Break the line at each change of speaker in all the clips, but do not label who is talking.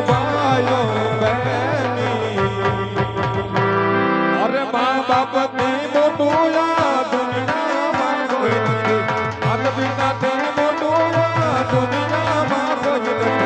ભાઈઓ બહેની અરે મા બાપથી મોટું આ દુનિયામાં કોઈ નથી માતા પિતાથી મોટું આ દુનિયામાં કોઈ નથી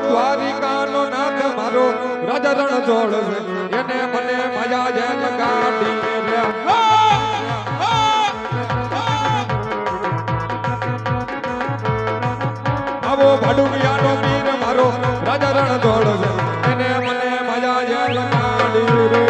દ્વારિકાનો નાથ મારો રાજા રણ જોડ છે એને મને મજા જેમ ગાડી રે આવો ભાડુડિયાનો વીર મારો રાજા રણ જોડ છે એને મને મજા જેમ ગાડી રે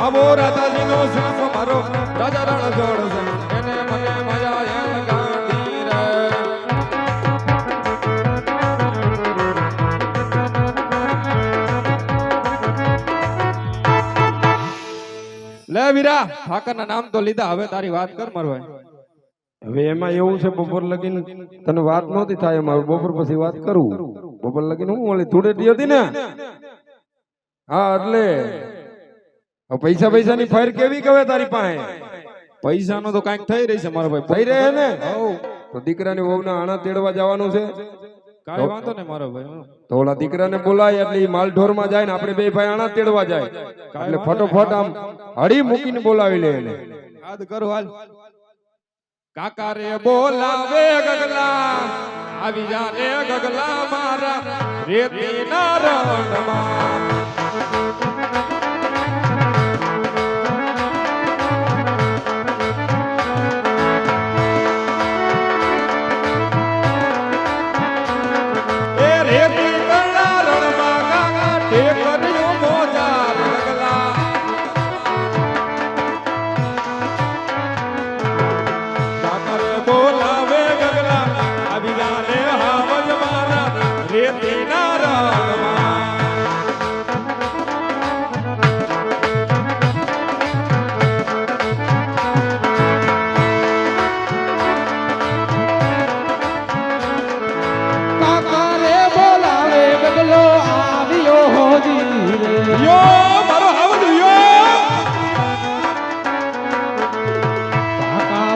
આવો રાધાજીનો સાફ મારો રાજા રણ જોડ છે એને મને મજા એમ ગાડી રે લે વીરા ઠાકરના નામ તો લીધા હવે તારી વાત કર મારો
હવે એમાં એવું છે બપોર લગીન તને વાત નહોતી થાય એમાં બપોર પછી વાત કરું બપોર લગીન હું ઓલી ધૂળેટી હતી ને હા એટલે પૈસા પૈસા ની ફાયર કેવી કહે તારી પાસે
પૈસા નો તો કઈક થઈ રહી છે મારો ભાઈ
થઈ રહે ને તો દીકરાની વહુ ના આણા તેડવા જવાનું છે
કાઈ વાંધો નહીં મારો ભાઈ
તો ઓલા દીકરાને બોલાય એટલે ઈ માલઢોર માં જાય ને આપણે બે ભાઈ આણા તેડવા જાય એટલે ફટોફટ આમ હળી મૂકીને બોલાવી લે એને
યાદ કરો હાલ કાકા રે બોલાવે ગગલા આવી જા રે ગગલા મારા રેતીના રણમાં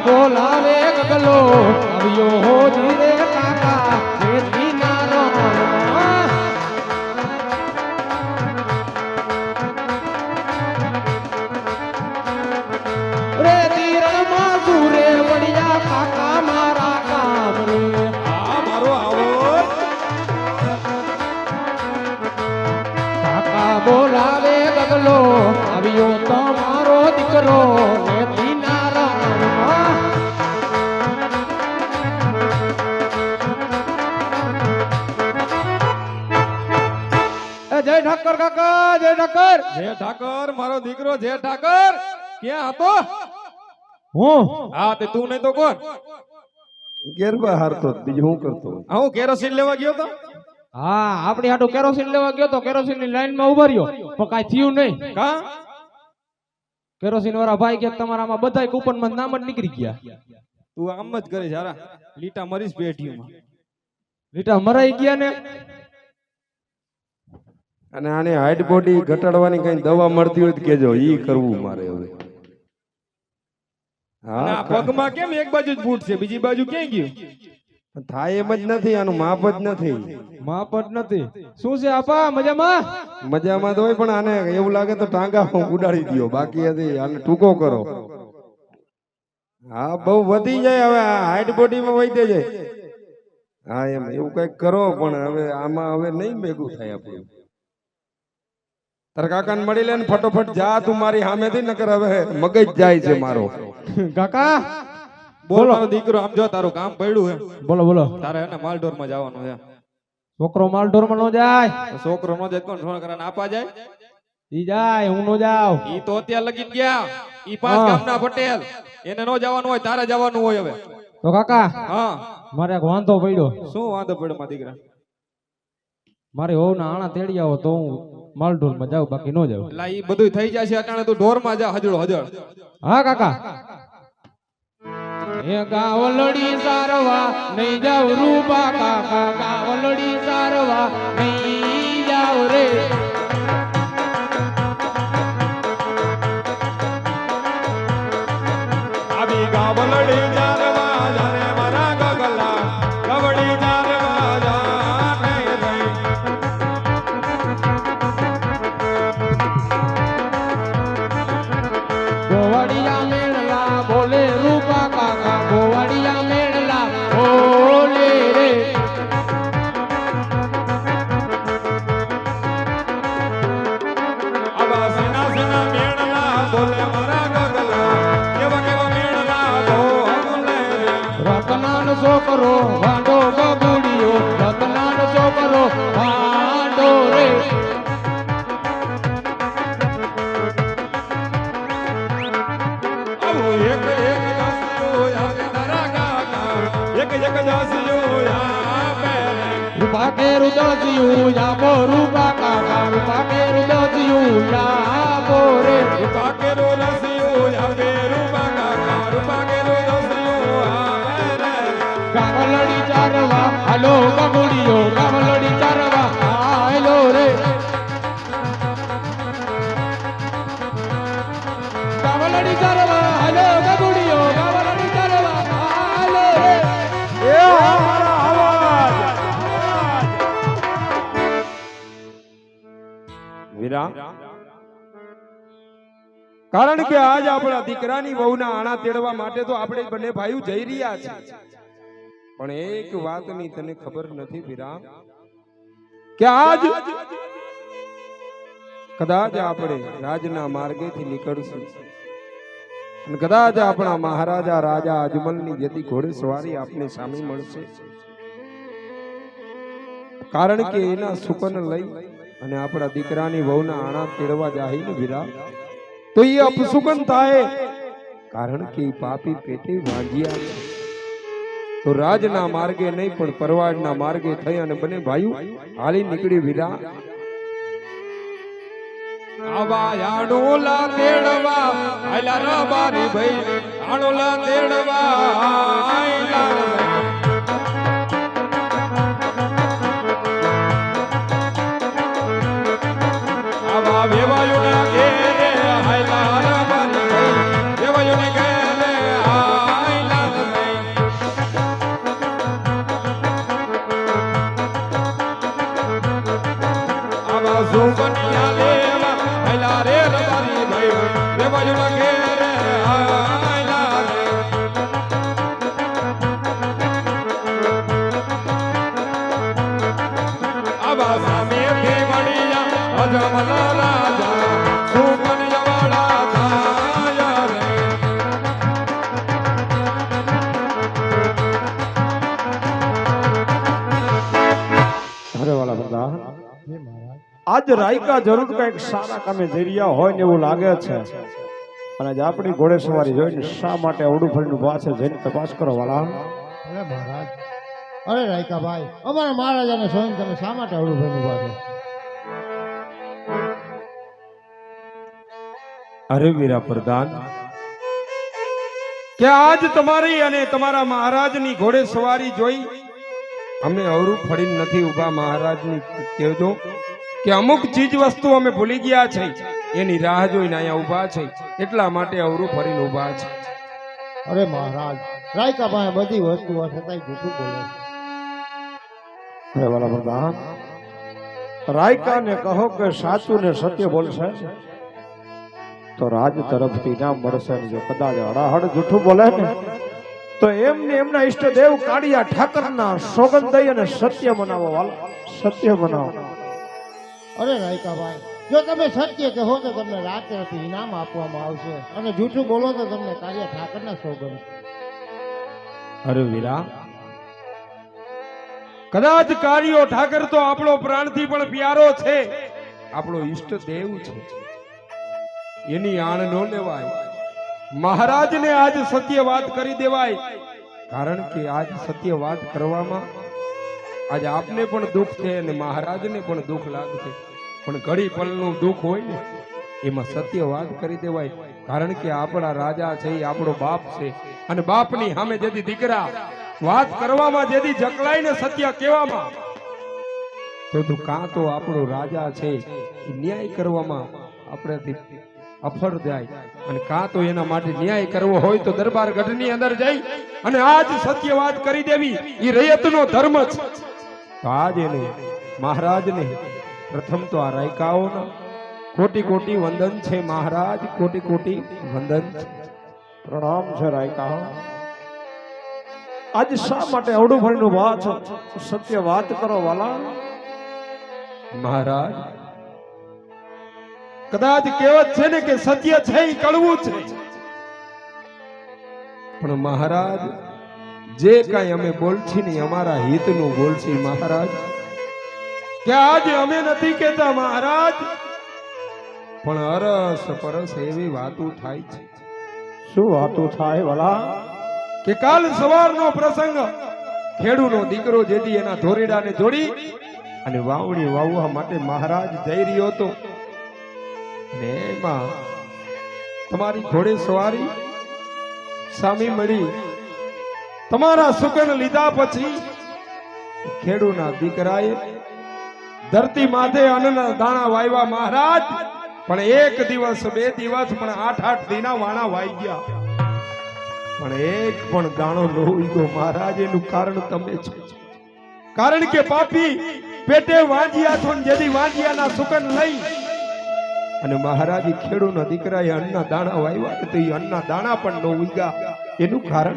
બોલાવે ગગલો આવ્યો હોજી રે કાકા રેતી ના રણમાં રેતી રણમાં સુરે વડિયા કાકા મારા કામ રે
આ મારો આવો
કાકા બોલાવે ગગલો આવ્યો તમારો દીકરો રેતી ના રણમાં જય ઠાકર કાકા જય ઠાકર
મારો દીકરો જય ઠાકર ક્યાં હતો
હું
હા તે તું નહીં તો કોણ
ગેરબા હારતો બીજું હું કરતો
હું કેરોસીન લેવા ગયો તો
હા આપણી હાટુ કેરોસીન લેવા ગયો તો કેરોસીન ની લાઈન માં ઉભા રહ્યો પણ કાઈ થયું નહીં
કા
કેરોસીન વાળા ભાઈ કે તમારામાં બધાય કૂપન માં નામ જ નીકળી ગયા
તું આમ જ કરે જારા લીટા મરીશ પેટીમાં
લીટા મરાઈ ગયા ને
અને આને હાઈટ બોડી ઘટાડવાની કઈ દવા મળતી હોય તો કેજો ઈ કરવું મારે હવે
હા પગમાં કેમ એક બાજુ જ બૂટ છે બીજી બાજુ ક્યાં ગયું
થાય એમ જ નથી આનું માપ જ નથી
માપ જ નથી શું છે આપા મજામાં
મજામાં તો હોય પણ આને એવું લાગે તો ટાંગા ઉડાડી દયો બાકી હતી આને ટૂંકો કરો હા બહુ વધી જાય હવે હાઈટ બોડી માં વધી જાય હા એમ એવું કઈક કરો પણ હવે આમાં હવે નહીં ભેગું થાય આપણું તારા કાકાને મળી લે ને ફટોફટ જા તું મારી સામેથી નકર હવે મગજ જાય છે મારો
કાકા
બોલ મારો દીકરો, આમ જો તારું કામ પડ્યું હે,
બોલો બોલો.
તારે એને માલઢોર માં જવાનું છે.
છોકરો માલઢોરમાં નો જાય.
છોકરો નો જાય કોણ છોકરા ને આપવા જાય?
ઈ જાય, હું નો જાઉં.
ઈ તો અત્યારે લગીન ગયા. ઈ પાંચ
હા.
ગામના પટેલ, એને નો જવાનું હોય, તારે જવાનું હોય હવે.
તો કાકા
હા,
મારે એક વાંધો પડ્યો.
શું વાંધો પડ્યો મારા દીકરા?
મારી વહુ ના આણા તેડી આવો તો હું માલઢોરમાં જાઉં, બાકી નો જાઉં.
એટલે ઈ બધું થઈ જશે અટાણે, તું ઢોર માં જા હજળો હજળ.
હા કાકા. એ ગાવલડી સારવા નહીં જાવ રૂપા કાકા, ગાવલડી સારવા નહીં જાવ રે.
આવી ગાવલડી જારવા જાને મારા ગગલા, ગવડી જારવા જાને રે.
ગોવાડિયા મેળલા બોલે રૂપા કાકા, ગોવાડિયા મેળલા બોલે રે.
આવા સેના સેના મેળલા બોલે મારા ગગલા, કેવા કેવા મેળલા બોલે રે.
રતનાનો છોકરો વાંડો બબુડિયો, રતનાનો છોકરો વાંડો રે.
આવો એક એક જાસિયો આવે તારા કાકા, એક એક જાસિયો આવે રે.
રૂપા કે રુદસિયું જાબો રૂપા કાકા, રૂપા કે રુદસિયું જાબો રે.
રૂપા કેરો રસિયો આવે રૂપા કાકા, રૂપા કેરો રસિયો આવે રે.
ગાવલડી ચારવા હાલો બબુડિયો, ગાવલડી ચારવા હાલો રે. ગાવલડી ચારવા હાલો બબુડિયો, ગાવલડી ચારવા હાલો રે.
એ અમારા આવાજ
વીરા, કારણ કે આજ આપણા દીકરાની વહુના આણા તેડવા માટે તો આપણે બંને ભાઈઓ જઈ રહ્યા છે, પણ એક વાતની તને ખબર નથી વીરા, કે આજ કદાચ આપણે રાજના માર્ગેથી નીકળશું અને કદાચ આપણા મહારાજા રાજા અજમલની જતી ઘોડેસવારી આપને સામે મળશે, કારણ કે એના સુકન લઈ અને આપણા દીકરાની વહુના આણા તેડવા જાય ને વીરા, તો એ અપસુકન થાય, કારણ કે એ પાપી પેટે વાગ્યા છે. તો રાજના માર્ગે નહીં પણ પરવાડના માર્ગે થઈ અને બંને ભાઈઓ હાલી નીકળી વીરા.
આવા આણોલા તેડવા આયલા રબારી ભાઈ, આણોલા તેડવા આયલા રે. આવા વેવાયુના ઘેરે આયલા રબારી ભાઈ, વેવાયુને ઘેરે આયલા રે. આવા સુકન્યા લેવા આયલા રે રબારી ભાઈ, વેવાયુના ઘેરે આયલા રે. આવા સામેથી વળિયા અજમલ રાજા, સુકન્યાવાળા થાય રે.
અરે વાલા બધા, આજ રાયકા જરૂર કઈક સારા કામે જઈ રહ્યા હોય ને એવું લાગે છે, અને આજ આપણી ઘોડેસવારી જોઈને શા માટે અવડું ફરીને ઉભા છે, જઈને તપાસ કરો વાલા.
અરે મહારાજ, અરે રાયકા ભાઈ, અમારા મહારાજાને સ્વયં તમે શા માટે અવળું ભાઈ ઉભા છો?
અરે વીરા પ્રધાન, કે આજ તમારી અને તમારા મહારાજની ઘોડે સવારી જોઈ અમે અવરું ફરીને નથી ઉભા. મહારાજની કહેજો કે અમુક ચીજ વસ્તુ અમે ભૂલી ગયા છે, એની રાહ જોઈને અહીંયા ઉભા છે, એટલા માટે અવરું ફરીને ઉભા છે.
અરે મહારાજ, રાયકા ભાઈ બધી વસ્તુઓ છતાંય જૂઠું બોલે છે.
અરે વાલા બધા, રાયકાને કહો કે સાચું ને સત્ય બોલશે તો રાજ તરફથી ઇનામ મળશે, અને જો કદાચ અડાહડ જૂઠું બોલે ને તો એમને એમના ઈષ્ટદેવ કાળિયા ઠાકરના સોગંદ દઈ અને સત્ય બનાવો વાલા, સત્ય બનાવો.
અરે રાયકા ભાઈ, જો તમે સત્ય કહો તો તમને રાત તરફથી ઇનામ આપવામાં આવશે, અને જૂઠું બોલો તો તમને કાર્ય ઠાકરના સોગંદ.
અરે વીરા, કદાચ કાર્યો ઠાકર તો આપણો પ્રાણથી પણ પ્યારો છે, આપણો ઈષ્ટ દેવ છે, એની આણ નો લેવાય. મહારાજને આજ સત્ય વાત કરી દેવાય, કારણ કે આજ સત્ય વાત કરવામાં આજ આપને પણ દુઃખ છે અને મહારાજને પણ દુઃખ લાગશે, પણ ઘડી પલનું દુઃખ હોય ને એમાં સત્ય વાત કરી દેવાય, કારણ કે આપણા રાજા છે એ આપણો બાપ છે, અને બાપની સામે જેથી દીકરા વાત કરવામાં જેથી જકલાય ને સત્ય કહેવામાં, તો કાં તો આપણો રાજા છે એ ન્યાય કરવામાં આપણેથી અફળ જાય, અને કાં તો એના માટે ન્યાય કરવો હોય તો દરબાર ગઢની અંદર જઈ અને આજ સત્ય વાત કરી દેવી એ રૈયતનો ધર્મ છે. તો આજ એને મહારાજને પ્રથમ તો આ રાયકાઓના કોટી કોટી વંદન છે. મહારાજ કોટી કોટી વંદન છે.
પ્રણામ છે રાયકા. આજ શા માટે અવડું ભરીનું વાત સત્ય વાત કરો વાલા?
મહારાજ, કદાચ કહેવત છે ને કે સત્ય છે એ કડવું છે, પણ મહારાજ જે કાંઈ અમે બોલછી ને અમારા હિતનું બોલછી મહારાજ. કે આજે અમે નથી કહેતા મહારાજ, પણ અરસ પરસ એવી વાતો થાય છે.
શું વાતો થાય વાલા?
કે કાલ સવારનો પ્રસંગ, ખેડૂનો દીકરો જેથી એના ધોરીડાને જોડી અને વાવણી વાવવા માટે મહારાજ જઈ રહ્યો હતો, ને એમાં તમારી ઘોડે સવારી સામી મળી. તમારા સુકન લીધા પછી ખેડૂના દીકરાએ ધરતી માથે અન્નના દાણા વાવ્યા મહારાજ, પણ એક દિવસ બે દિવસ પણ 8-8 દિના વાણા વાઈ ગયા, પણ એક પણ દાણો ન ઉગ્યો મહારાજ. એનું કારણ તમે છો, કારણ કે પાપી પેટે વાંજિયા છો, જેથી વાંજિયાના સુકન લઈ અને મહારાજ ખેડૂના દીકરાએ અન્નના દાણા વાવ્યા તો એ અન્નના દાણા પણ ન ઉગ્યા. એનું કારણ